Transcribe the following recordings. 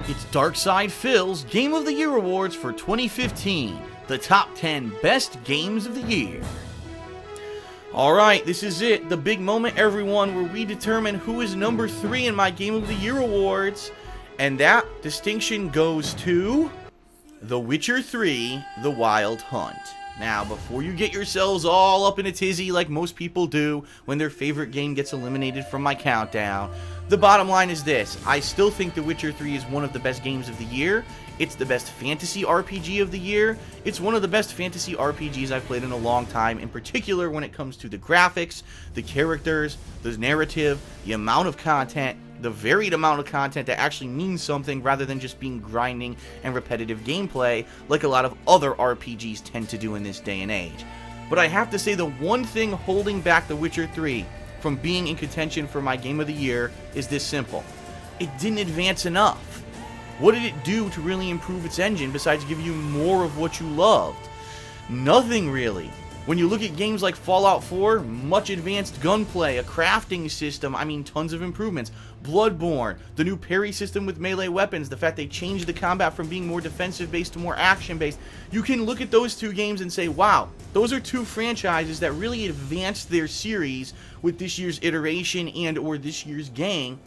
It's Darkside Phil's Game of the Year Awards for 2015, the top 10 best games of the year. Alright, this is it, the big moment, everyone, where we determine who is number 3 in my Game of the Year Awards. And that distinction goes to The Witcher 3, The Wild Hunt. Now, before you get yourselves all up in a tizzy like most people do when their favorite game gets eliminated from my countdown, the bottom line is this. I still think The Witcher 3 is one of the best games of the year. It's the best fantasy RPG of the year. It's one of the best fantasy RPGs I've played in a long time, in particular when it comes to the graphics, the characters, the narrative, the amount of content, the varied amount of content that actually means something rather than just being grinding and repetitive gameplay like a lot of other RPGs tend to do in this day and age. But I have to say the one thing holding back The Witcher 3 from being in contention for my Game of the Year is this simple. It didn't advance enough. What did it do to really improve its engine besides give you more of what you loved? Nothing really. When you look at games like Fallout 4, much advanced gunplay, a crafting system, tons of improvements. Bloodborne, the new parry system with melee weapons, the fact they changed the combat from being more defensive based to more action based. You can look at those two games and say, wow, those are two franchises that really advanced their series with this year's iteration and or this year's game.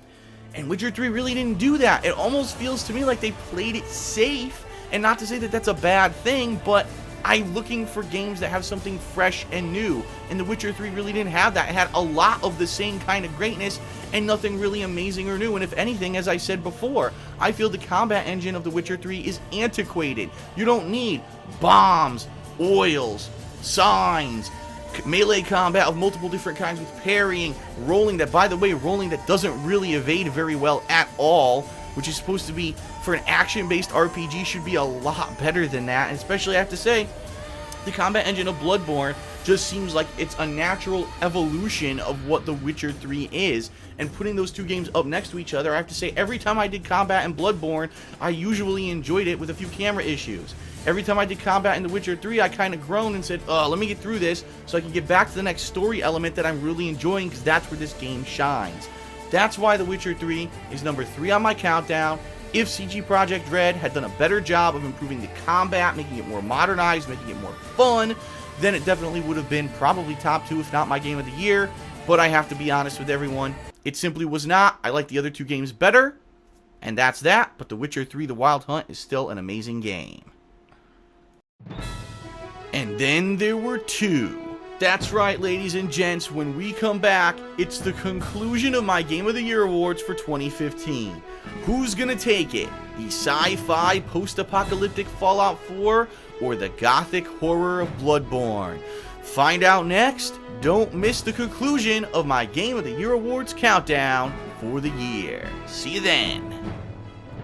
And Witcher 3 really didn't do that. It almost feels to me like they played it safe, and not to say that that's a bad thing, but I'm looking for games that have something fresh and new, and The Witcher 3 really didn't have that. It had a lot of the same kind of greatness, and nothing really amazing or new, and if anything, as I said before, I feel the combat engine of The Witcher 3 is antiquated. You don't need bombs, oils, signs, melee combat of multiple different kinds with parrying, rolling that, by the way, rolling that doesn't really evade very well at all, which is supposed to be, for an action-based RPG, should be a lot better than that. And especially, I have to say, the combat engine of Bloodborne just seems like it's a natural evolution of what The Witcher 3 is. And putting those two games up next to each other, I have to say, every time I did combat in Bloodborne, I usually enjoyed it with a few camera issues. Every time I did combat in The Witcher 3, I kind of groaned and said, let me get through this so I can get back to the next story element that I'm really enjoying, because that's where this game shines. That's why The Witcher 3 is number 3 on my countdown. If CG Projekt Red had done a better job of improving the combat, making it more modernized, making it more fun, then it definitely would have been probably top 2, if not my Game of the Year. But I have to be honest with everyone, it simply was not. I like the other two games better, and that's that. But The Witcher 3 The Wild Hunt is still an amazing game. And then there were 2. That's right, ladies and gents, when we come back, it's the conclusion of my Game of the Year Awards for 2015. Who's gonna take it? The sci-fi post-apocalyptic Fallout 4 or the gothic horror of Bloodborne? Find out next. Don't miss the conclusion of my Game of the Year Awards countdown for the year. See you then.